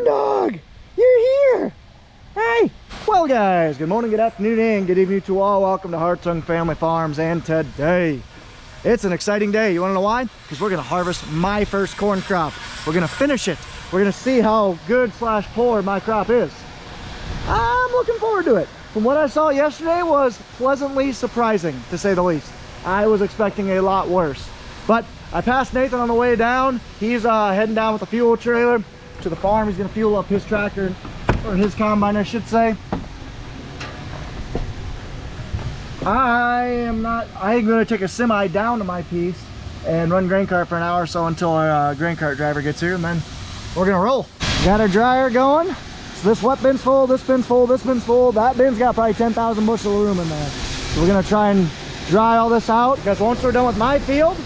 corn dog, you're here. Hey. Well guys, good morning, good afternoon, and good evening to all. Welcome to Hartung Family Farms, and today it's an exciting day. You want to know why? Because we're going to harvest my first corn crop. We're going to finish it. We're going to see how good slash poor my crop is. I'm looking forward to it. From what I saw yesterday was pleasantly surprising, to say the least. I was expecting a lot worse. But I passed Nathan on the way down. He's heading down with a fuel trailer to the farm. He's going to fuel up his tractor, or his combine I should say. I'm going to take a semi down to my piece and run grain cart for an hour or so until our grain cart driver gets here, and then we're going to roll. Got our dryer going. So this wet bin's full, this bin's full, this bin's full. That bin's got probably 10,000 bushel of room in there. So we're going to try and dry all this out, because once we're done with my field,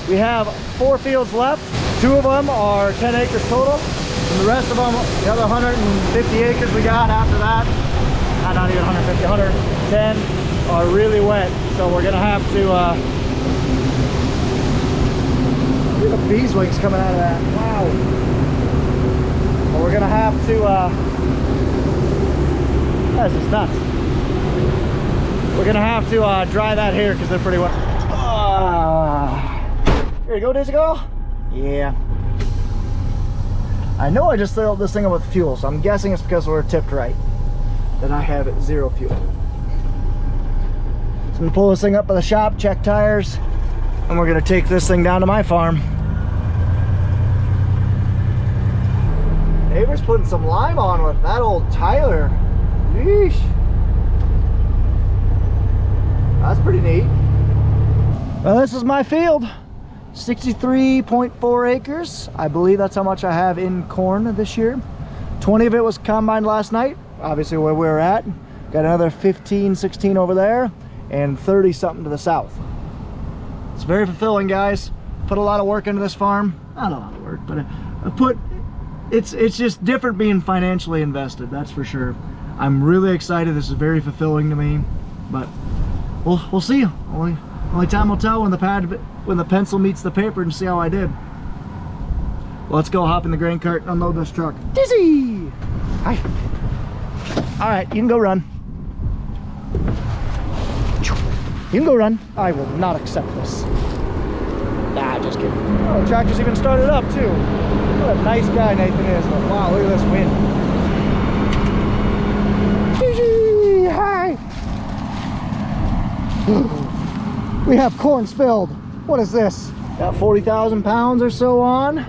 we have 4 fields left. 2 of them are 10 acres total, and the rest of them, the other 150 acres we got after that, not even 150, 110, are really wet. So we're gonna have to look at the beeswax coming out of that. Wow. Well, we're gonna have to that's just nuts. We're gonna have to dry that here because they're pretty wet. Here you go, Daisy girl. Yeah, I know I just filled this thing up with fuel, so I'm guessing it's because we're tipped right that I have 0 fuel. So I'm gonna pull this thing up by the shop, check tires, and we're gonna take this thing down to my farm. Neighbor's putting some lime on with that old Tyler. Yeesh. That's pretty neat. Well, this is my field. 63.4 acres. I believe that's how much I have in corn this year. 20 of it was combined last night, obviously where we were at. Got another 15, 16 over there, and 30 something to the south. It's very fulfilling, guys. Put a lot of work into this farm. Not a lot of work, but it's just different being financially invested, that's for sure. I'm really excited. This is very fulfilling to me, but we'll see. Only time will tell when the pencil meets the paper and see how I did. Well, let's go hop in the grain cart and unload this truck. Dizzy! Hi. All right, you can go run. You can go run. I will not accept this. Nah, just kidding. Oh, the tractor's even started up too. What a nice guy Nathan is. But wow, look at this wind. Hi. We have corn spilled. What is this? Got 40,000 pounds or so on.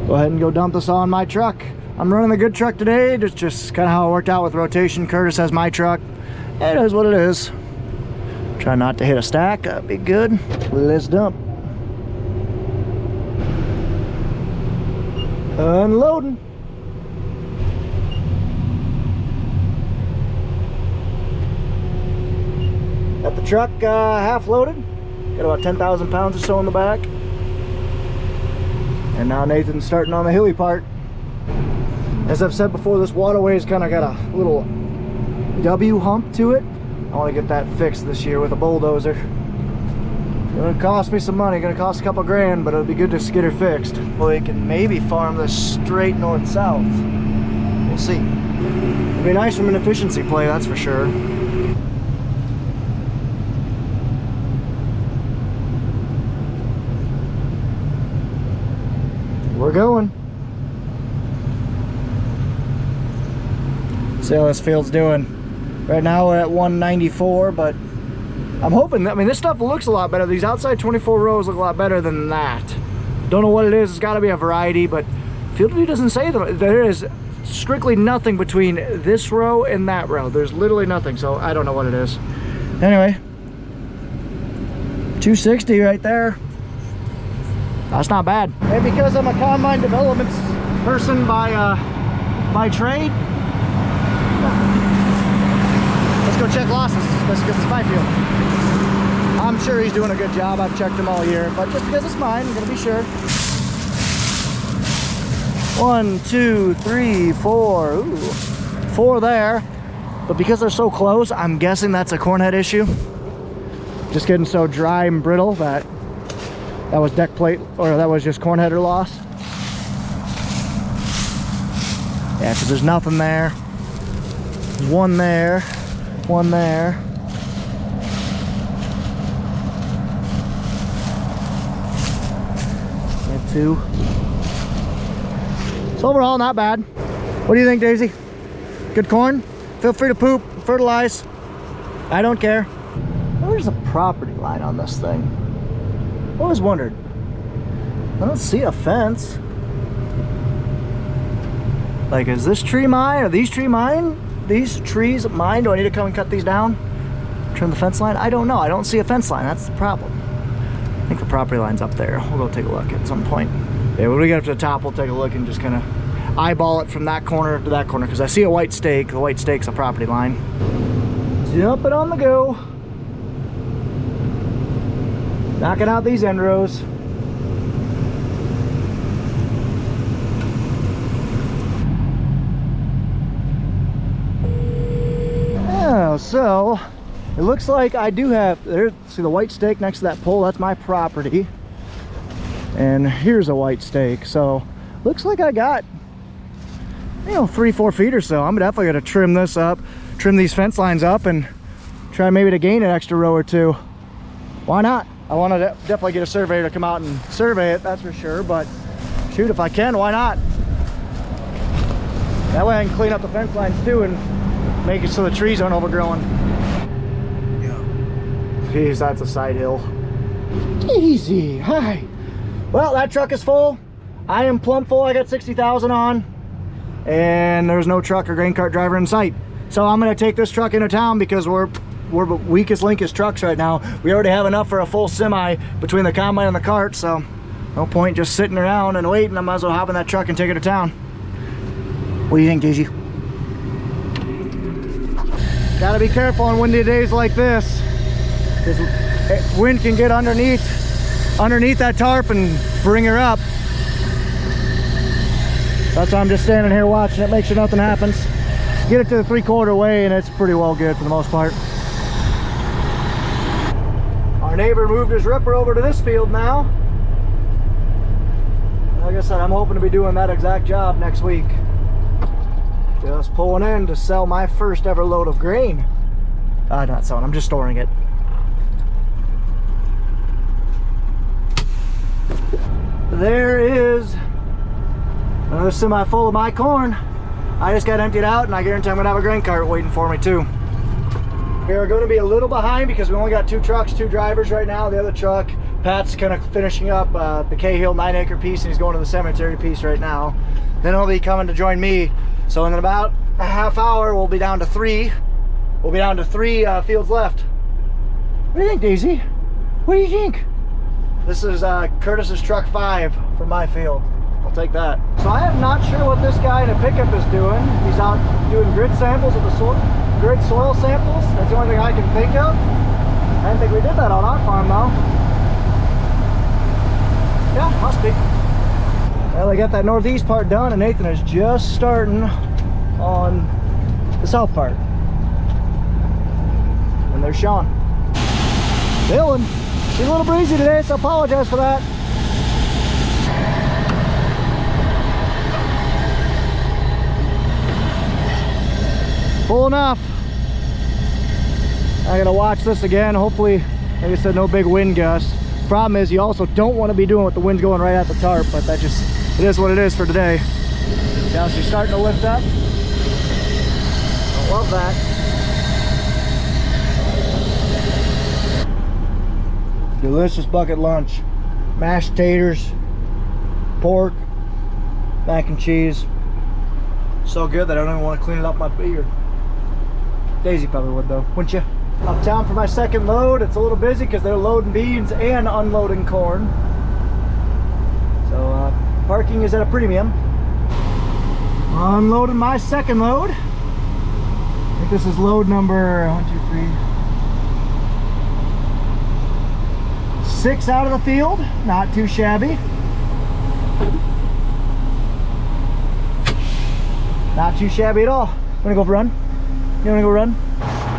Go ahead and go dump this on my truck. I'm running the good truck today. Just kind of how it worked out with rotation. Curtis has my truck. It is what it is. Try not to hit a stack. That'd be good. Let's dump. Unloading. Got the truck half loaded. Got about 10,000 pounds or so in the back. And now Nathan's starting on the hilly part. As I've said before, this waterway's kind of got a little W hump to it. I want to get that fixed this year with a bulldozer. Gonna cost me some money, gonna cost a couple grand, but it'll be good to get her fixed. Well, we can maybe farm this straight north-south. We'll see. It'll be nice from an efficiency play, that's for sure. We're going. See how this field's doing. Right now we're at 194, but I'm hoping that, I mean, this stuff looks a lot better. These outside 24 rows look a lot better than that. Don't know what it is. It's got to be a variety, but Field Review doesn't say that. There is strictly nothing between this row and that row. There's literally nothing, so I don't know what it is. Anyway, 260 right there. That's not bad. And because I'm a combine development person by trade, let's go check losses. That's because it's my field. I'm sure he's doing a good job. I've checked him all year, but just because it's mine, I'm gonna be sure. 1, 2, 3, 4. Ooh, 4 there. But because they're so close, I'm guessing that's a cornhead issue. Just getting so dry and brittle that was deck plate, or that was just cornheader loss. Yeah, because there's nothing there. There's one there, one there. And two. So overall, not bad. What do you think, Daisy? Good corn? Feel free to poop, fertilize. I don't care. Where's the property line on this thing? I always wondered. I don't see a fence. Like, is this tree mine? Are these trees mine? These trees mine? Do I need to come and cut these down? Trim the fence line? I don't know. I don't see a fence line. That's the problem. I think the property line's up there. We'll go take a look at some point. Yeah, when we get up to the top, we'll take a look and just kind of eyeball it from that corner to that corner, because I see a white stake. The white stake's a property line. Jumping on the go. Knocking out these end rows. Yeah, so it looks like I do have there. See the white stake next to that pole? That's my property. And here's a white stake. So looks like I got, you know, 3-4 feet or so. I'm definitely gonna trim this up, trim these fence lines up, and try maybe to gain an extra row or two. Why not? I want to definitely get a surveyor to come out and survey it, that's for sure, but shoot, if I can, why not? That way I can clean up the fence lines too and make it so the trees aren't overgrown. Yeah. Jeez, that's a side hill. Easy. Hi. Well, that truck is full. I am plumb full. I got 60,000 on, and there's no truck or grain cart driver in sight. So I'm gonna take this truck into town because we're weakest link is trucks right now. We already have enough for a full semi between the combine and the cart, so no point just sitting around and waiting. I might as well hop in that truck and take it to town. What do you think, Daisy? Gotta be careful on windy days like this, because wind can get underneath that tarp and bring her up. That's why I'm just standing here watching it, make sure nothing happens. Get it to the 3/4 way and it's pretty well good for the most part. Our neighbor moved his ripper over to this field now. Like I said, I'm hoping to be doing that exact job next week. Just pulling in to sell my first ever load of grain. Not selling, I'm just storing it. There is another semi full of my corn. I just got emptied out, and I guarantee I'm gonna have a grain cart waiting for me too. We are going to be a little behind because we only got 2 trucks, 2 drivers right now. The other truck, Pat's kind of finishing up the Cahill 9-acre piece, and he's going to the cemetery piece right now. Then he'll be coming to join me. So in about a half hour, we'll be down to 3. We'll be down to 3 fields left. What do you think, Daisy? What do you think? This is Curtis's truck 5 from my field. I'll take that. So I am not sure what this guy in a pickup is doing. He's out doing grid samples of the grid soil samples. That's the only thing I can think of. I didn't think we did that on our farm though. Yeah, must be. Well, they got that northeast part done, and Nathan is just starting on the south part. And there's Sean. Dylan. She's a little breezy today, so I apologize for that. Full enough. I gotta watch this again. Hopefully, like I said, no big wind gusts. Problem is, you also don't want to be doing with the wind going right at the tarp, but that just, it is what it is for today. Now she's starting to lift up. I love that. Delicious bucket lunch. Mashed taters, pork, mac and cheese. So good that I don't even want to clean it up my beard. Daisy probably would though, wouldn't you? Uptown for my second load. It's a little busy because they're loading beans and unloading corn. So parking is at a premium. Unloading my second load. I think this is load number 6 out of the field. Not too shabby. Not too shabby at all. Wanna go for a run? You wanna go run?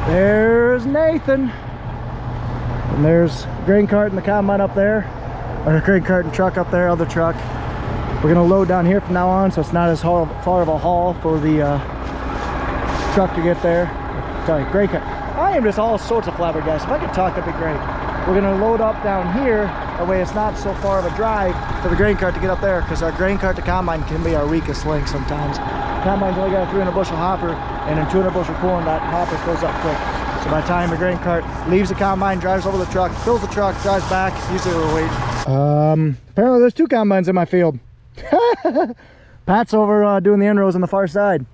There's Nathan. And there's grain cart and the combine up there. Or the grain cart and truck up there, other truck. We're gonna load down here from now on, so it's not as far of a haul for the truck to get there. Sorry, grain cart. I am just all sorts of flabbergasted. If I could talk, that'd be great. We're gonna load up down here, that way it's not so far of a drive for the grain cart to get up there, because our grain cart to combine can be our weakest link sometimes. Combine's only got a 300 bushel hopper, and in 200 bushel corn, that hopper fills up quick. So by the time the grain cart leaves the combine, drives over the truck, fills the truck, drives back, usually we're waiting. Apparently there's 2 combines in my field. Pat's over doing the inrows on the far side.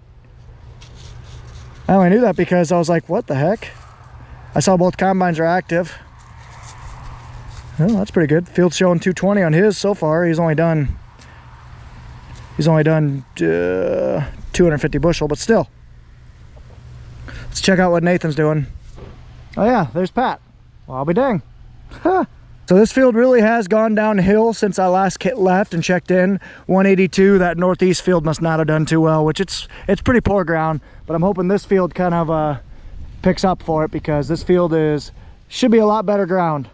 I only knew that because I was like, what the heck? I saw both combines are active. Well, that's pretty good. Field's showing 220 on his so far. He's only done 250 bushel, but still. Let's check out what Nathan's doing. Oh yeah, there's Pat. Well, I'll be dang. So this field really has gone downhill since I last left and checked in. 182, that northeast field must not have done too well, which it's pretty poor ground, but I'm hoping this field kind of picks up for it, because this field should be a lot better ground.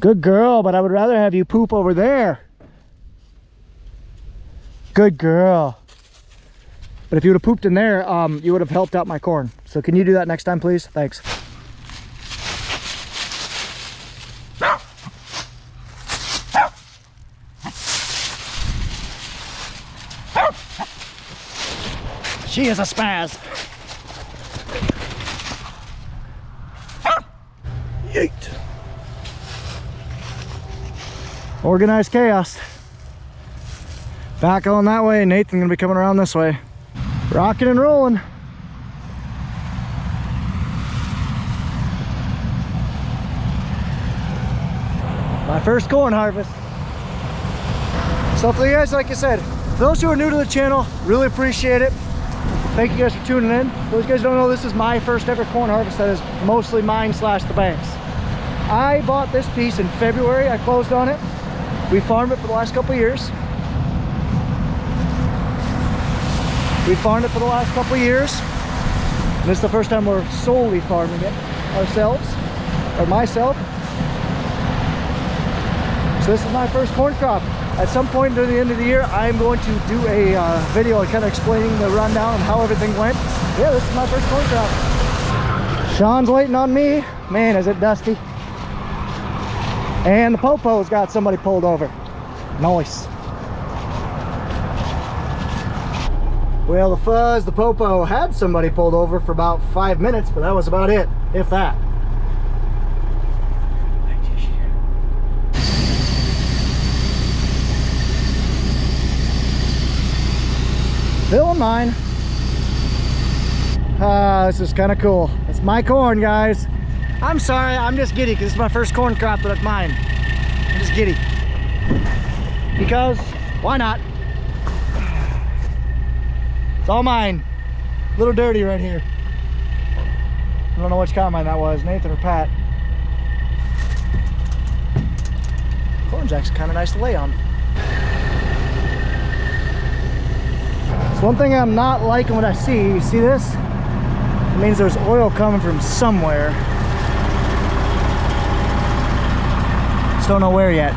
Good girl, but I would rather have you poop over there. Good girl. But if you would have pooped in there, you would have helped out my corn. So can you do that next time, please? Thanks. She is a spaz. Yeet. Organized chaos. Back on that way. Nathan gonna be coming around this way. Rocking and rolling. My first corn harvest. So for you guys, like I said, for those who are new to the channel, really appreciate it. Thank you guys for tuning in. For those guys who don't know, this is my first ever corn harvest that is mostly mine / the bank's. I bought this piece in February. I closed on it. We farmed it for the last couple of years. We farmed it for the last couple of years. And this is the first time we're solely farming it ourselves, or myself. So this is my first corn crop. At some point during the end of the year, I'm going to do a video kind of explaining the rundown and how everything went. Yeah, this is my first corn crop. Sean's waiting on me. Man, is it dusty. And the popo's got somebody pulled over. Nice. Well, the fuzz, the popo had somebody pulled over for about 5 minutes, but that was about it, if that. Still in mine. This is kind of cool. It's my corn, guys. I'm sorry, I'm just giddy because it's my first corn crop, but it's mine. I'm just giddy. Because, why not? It's all mine. A little dirty right here. I don't know which combine that was, Nathan or Pat. Corn's actually kind of nice to lay on. So one thing I'm not liking what I see, you see this? It means there's oil coming from somewhere. Just don't know where yet.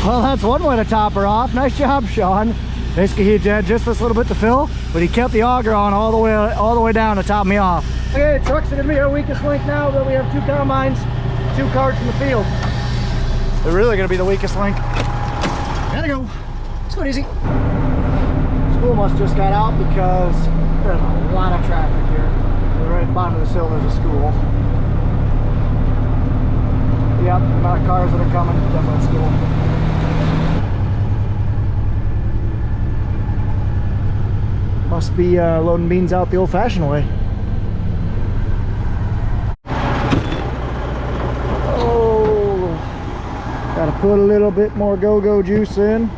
Well, that's one way to top her off. Nice job, Sean. Basically, he had just this little bit to fill, but he kept the auger on all the way down to top me off. Okay, trucks are gonna be our weakest link now that we have 2 combines, 2 carts in the field. They're really gonna be the weakest link. Gotta go. Let's go easy. School bus just got out because there's a lot of traffic here. Right at the bottom of this hill, there's a school. Yep, the amount of cars that are coming, definitely school. Must be loading beans out the old-fashioned way. Oh, gotta put a little bit more go-go juice in.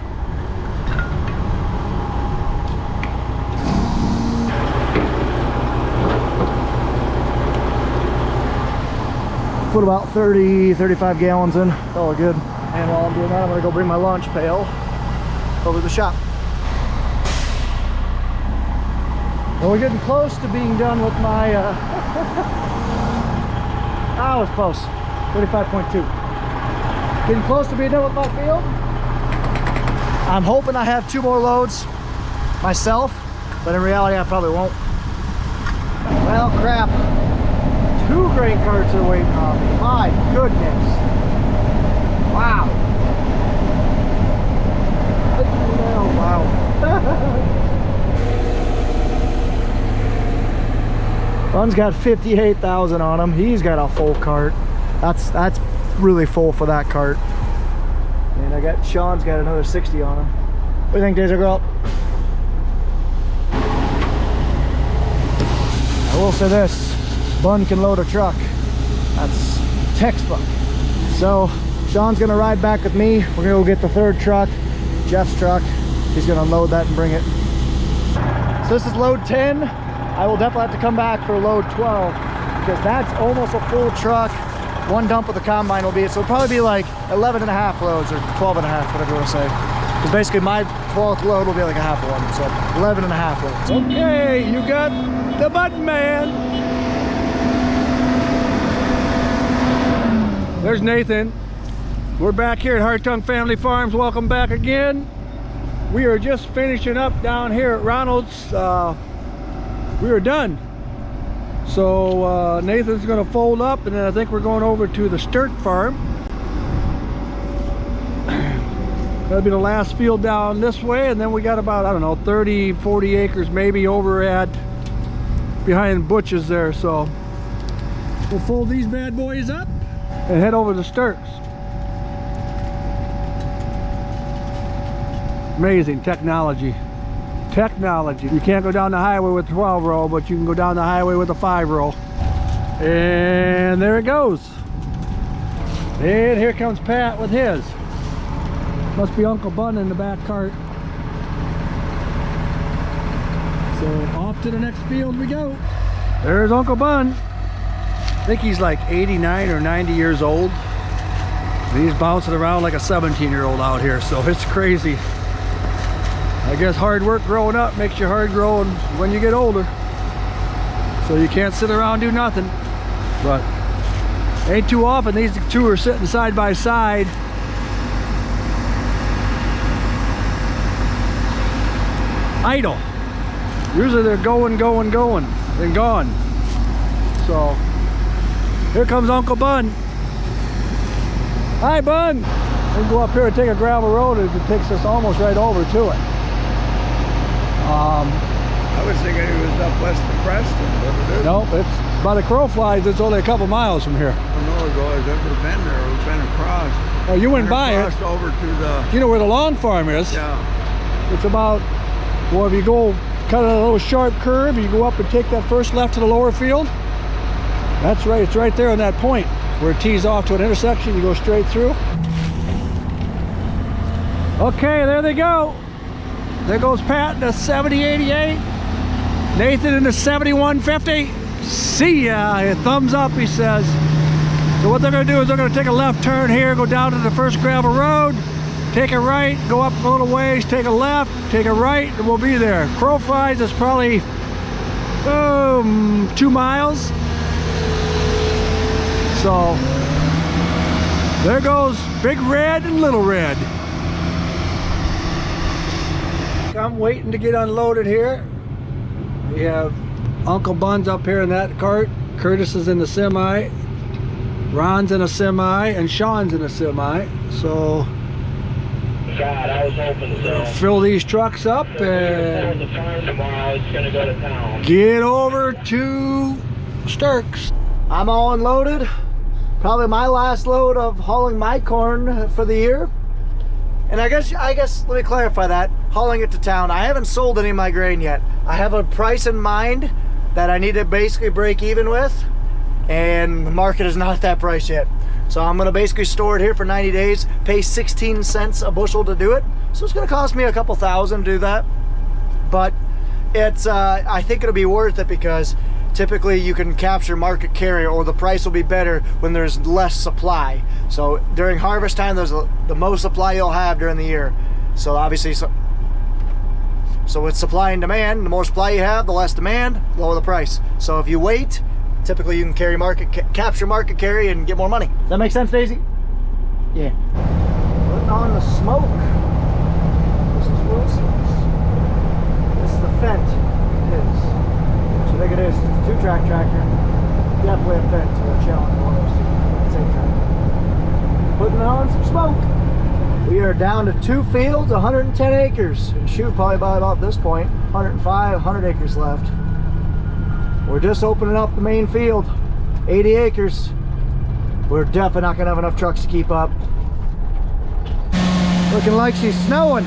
Put about 30, 35 gallons in. All good. And while I'm doing that, I'm gonna go bring my launch pail over to the shop. Well, we're getting close to being done with my, I was close, 35.2. Getting close to being done with my field. I'm hoping I have 2 more loads myself, but in reality I probably won't. Well, crap. 2 grain carts are waiting on me. My goodness. Wow. Oh, wow. Bun's got 58,000 on him. He's got a full cart. That's really full for that cart. And I got Sean's got another 60 on him. What do you think, Daisy Girl? I will say this, Bun can load a truck. That's textbook. So Sean's gonna ride back with me. We're gonna go get the 3rd truck, Jeff's truck. He's gonna load that and bring it. So this is load 10. I will definitely have to come back for load 12 because that's almost a full truck. 1 dump with the combine will be, so it'll probably be like 11 and a half loads or 12 and a half, whatever you want to say. Because basically my 12th load will be like a half one, so 11 and a half loads. Okay, you got the button man. There's Nathan. We're back here at Hartung Family Farms. Welcome back again. We are just finishing up down here at Ronald's. We are done. So Nathan's gonna fold up, and then I think we're going over to the Sturt farm. That'll be the last field down this way, and then we got about, I don't know, 30, 40 acres maybe over at behind Butch's there. So we'll fold these bad boys up and head over to Sturts. Amazing technology. Technology. You can't go down the highway with 12 row, but you can go down the highway with a 5 row. And there it goes. And here comes Pat with his. Must be Uncle Bun in the back cart. So off to the next field we go. There's Uncle Bun. I think he's like 89 or 90 years old. And he's bouncing around like a 17-year-old out here, so it's crazy. I guess hard work growing up makes you hard growing when you get older. So you can't sit around and do nothing. But ain't too often these 2 are sitting side by side. Idle. Usually they're going, and gone. So here comes Uncle Bun. Hi, Bun. We can go up here and take a gravel road, and it takes us almost right over to it. I was thinking it was up west of Preston, but it isn't. Nope, it's by the crow flies. It's only a couple miles from here. I know I've never been there. We've been across. Oh, you went by it. Crossed over to the. You know where the lawn farm is? Yeah. It's about, well, if you go cut a little sharp curve, you go up and take that first left to the lower field. That's right. It's right there on that point where it tees off to an intersection. You go straight through. Okay, there they go. There goes Pat in the 7088. Nathan in the 7150. See ya. Thumbs up, he says. So what they're going to do is they're going to take a left turn here, go down to the first gravel road, take a right, go up a little ways, take a left, take a right, and we'll be there. Crow flies is probably 2 miles. So there goes Big Red and Little Red. I'm waiting to get unloaded here. We have Uncle Bun's up here in that cart. Curtis is in the semi. Ron's in a semi, and Sean's in a semi. So God, I was hoping so. Fill these trucks up and the farm tomorrow. It's gonna go to town. get over to Sturks. I'm all unloaded. Probably my last load of hauling my corn for the year. And I guess let me clarify that. Hauling it to town. I haven't sold any of my grain yet. I have a price in mind that I need to basically break even with, and the market is not at that price yet. So I'm gonna basically store it here for 90 days, pay 16 cents a bushel to do it. So it's gonna cost me a couple thousand to do that. But it's I think it'll be worth it because typically you can capture market carry, or the price will be better when there's less supply. So during harvest time, there's the most supply you'll have during the year. So obviously, so with supply and demand, the more supply you have, the less demand, lower the price. So if you wait, typically you can carry capture market carry and get more money. Does that make sense, Daisy? Yeah. Putting on the smoke. This is Wilson's. This is the Fent. It is. So I think it is. It's a 2-track tractor. Definitely a Fent or a Challenge, one of those two. Same tractor. Putting on some smoke. We are down to 2 fields, 110 acres. And shoot, probably by about this point, 105, 100 acres left. We're just opening up the main field, 80 acres. We're definitely not gonna have enough trucks to keep up. Looking like she's snowing.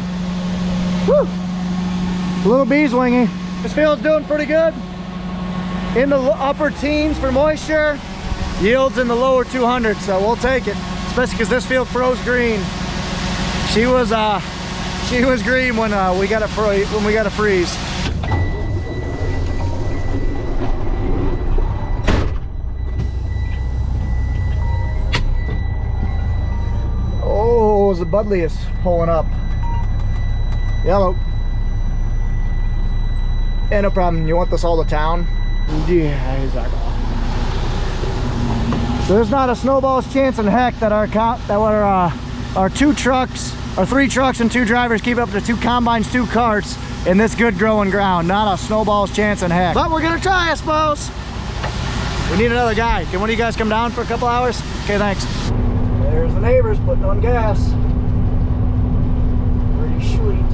Woo! A little beeswingy. This field's doing pretty good. In the upper teens for moisture. Yields in the lower 200s, so we'll take it. Especially because this field froze green. She was green when we got a freeze. Oh, the Budley is pulling up. Yellow. Yeah, no problem. You want this all to town? Yeah, exactly. So there's not a snowball's chance in heck that our 2 trucks, or 3 trucks and 2 drivers keep up to 2 combines, 2 carts in this good growing ground. Not a snowball's chance in heck. But we're gonna try, I suppose. We need another guy. Can one of you guys come down for a couple hours? Okay, thanks. There's the neighbors putting on gas. Pretty sweet.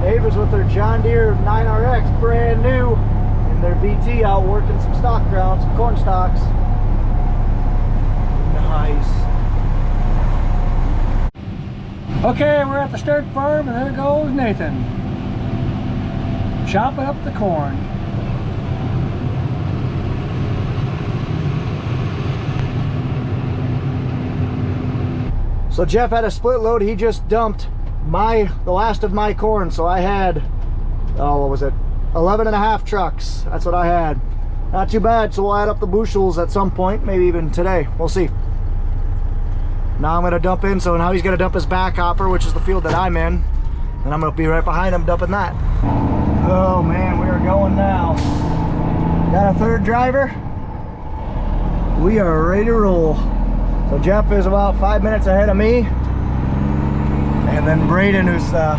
Neighbors with their John Deere 9RX, brand new, and their VT out working some stock ground, some corn stalks. Nice. Okay, we're at the start farm, and there goes Nathan. Chopping up the corn. So Jeff had a split load. He just dumped the last of my corn. So I had, oh, what was it? 11.5 trucks. That's what I had. Not too bad. So we'll add up the bushels at some point, maybe even today. We'll see. Now I'm gonna dump in. So now he's gonna dump his back hopper, which is the field that I'm in, and I'm gonna be right behind him dumping that. Oh man, we are going now. Got a 3rd driver. We are ready to roll. So Jeff is about 5 minutes ahead of me, and then Braden, who's the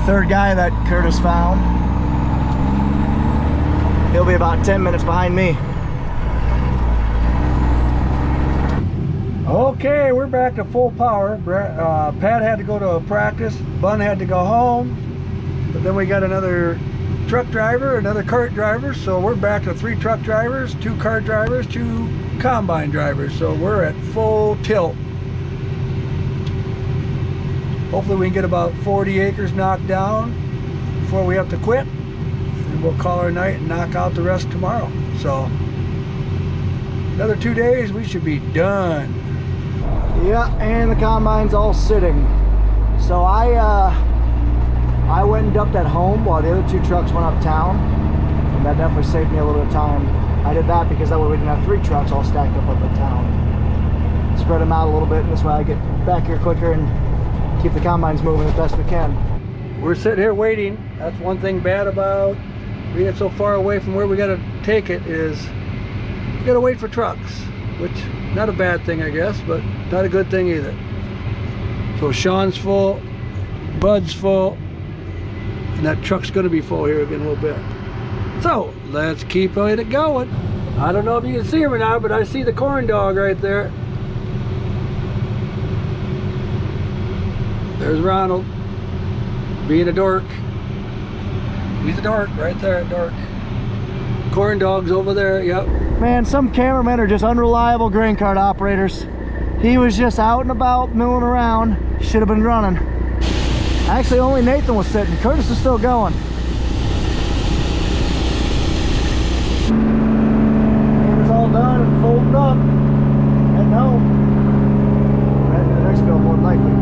3rd guy that Curtis found, he'll be about 10 minutes behind me. Okay, we're back to full power. Pat had to go to a practice. Bun had to go home. But then we got another truck driver, another cart driver. So we're back to 3 truck drivers, 2 cart drivers, 2 combine drivers. So we're at full tilt. Hopefully we can get about 40 acres knocked down before we have to quit. And we'll call our night and knock out the rest tomorrow. So another 2 days, we should be done. Yeah, and the combine's all sitting. So I went and dumped at home while the other 2 trucks went uptown, and that definitely saved me a little bit of time. I did that because that way we didn't have 3 trucks all stacked up uptown. Spread them out a little bit, and this way I get back here quicker and keep the combines moving as best we can. We're sitting here waiting. That's one thing bad about being so far away from where we got to take it, is we got to wait for trucks, which not a bad thing, I guess, but not a good thing either. So Sean's full, Bud's full, and that truck's going to be full here again in a little bit. So let's keep it going. I don't know if you can see him or not, but I see the corn dog right there. There's Ronald, being a dork. He's a dork right there, dork. Corn dog's over there, yep. Man, some cameramen are just unreliable grain cart operators. He was just out and about, milling around. Should have been running. Actually, only Nathan was sitting. Curtis is still going. It was all done and folded up. Heading home. Heading to the next field, more than likely.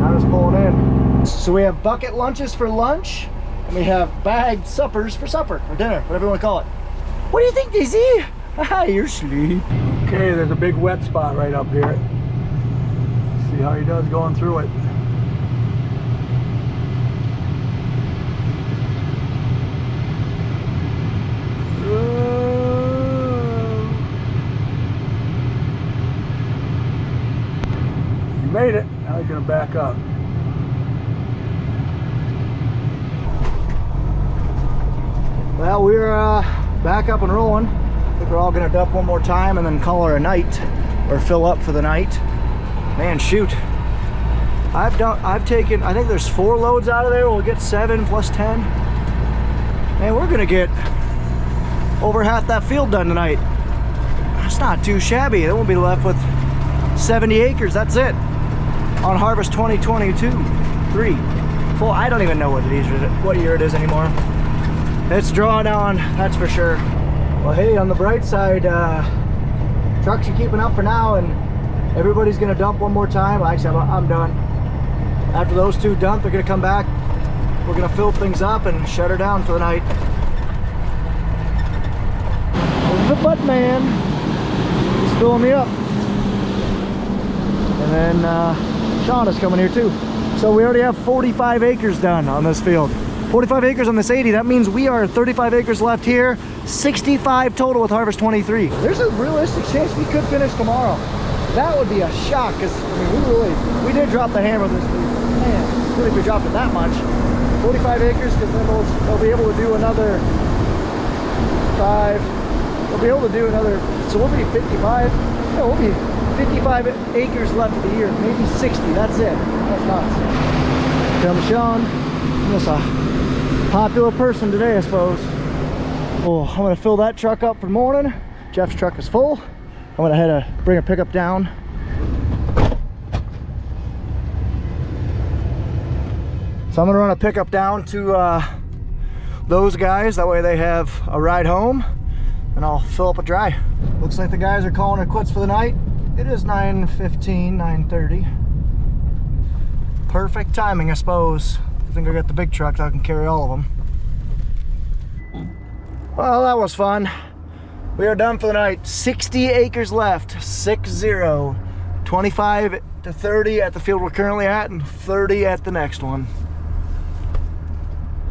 I'm just pulling in. So we have bucket lunches for lunch, and we have bagged suppers for supper, or dinner, whatever you want to call it. What do you think, Daisy? Haha, you're asleep. Okay, there's a big wet spot right up here. See how he does going through it. He made it. Now he's gonna back up. Well, we're back up and rolling. I think we're all gonna dump one more time and then call her a night, or fill up for the night. Man, shoot. I've taken, I think there's 4 loads out of there. We'll get 7 plus 10. Man, we're gonna get over half that field done tonight. That's not too shabby. Then we'll be left with 70 acres. That's it. On harvest 2022, 3, 4. I don't even know what year it is anymore. It's drawing on, that's for sure. Well, hey, on the bright side, trucks are keeping up for now, and everybody's gonna dump one more time. Actually, I'm done. After those 2 dump, they're gonna come back. We're gonna fill things up and shut her down for the night. There's the butt man. He's filling me up. And then Sean is coming here too. So we already have 45 acres done on this field. 45 acres on this 80. That means we are 35 acres left here. 65 total with harvest 23. There's a realistic chance we could finish tomorrow. That would be a shock, because I mean, we did drop the hammer this week. Man, I feel like we dropped it that much. 45 acres, because then they'll be able to do another 5. They'll be able to do another, so we'll be 55. Yeah, we'll be 55 acres left of the year, maybe 60. That's it. That's nuts. Come Sean. I'm just a popular person today, I suppose. Oh, I'm gonna fill that truck up for the morning. Jeff's truck is full. I'm gonna head to bring a pickup down. So I'm gonna run a pickup down to those guys. That way they have a ride home, and I'll fill up a dry. Looks like the guys are calling it quits for the night. It is 9:15, 9:30. Perfect timing, I suppose. I think I got the big truck that I can carry all of them. Well, that was fun. We are done for the night. 60 acres left. 6-0. 25 to 30 at the field we're currently at, and 30 at the next one.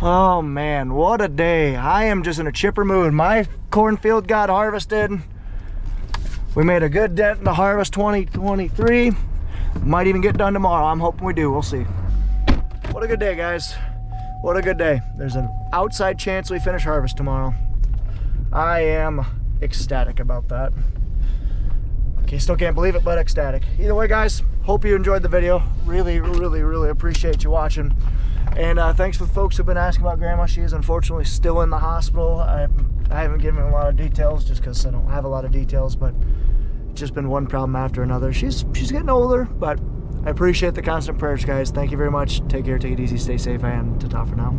Oh man, what a day. I am just in a chipper mood. My cornfield got harvested. We made a good dent in the harvest 2023. Might even get done tomorrow. I'm hoping we do. We'll see. What a good day, guys. What a good day. There's an outside chance we finish harvest tomorrow. I am ecstatic about that. Okay, still can't believe it, but ecstatic. Either way, guys, hope you enjoyed the video. Really, really, really appreciate you watching. And thanks for the folks who've been asking about Grandma. She is unfortunately still in the hospital. I haven't given a lot of details just because I don't have a lot of details, but it's just been one problem after another. She's getting older, but I appreciate the constant prayers, guys. Thank you very much. Take care, take it easy, stay safe, and ta-ta for now.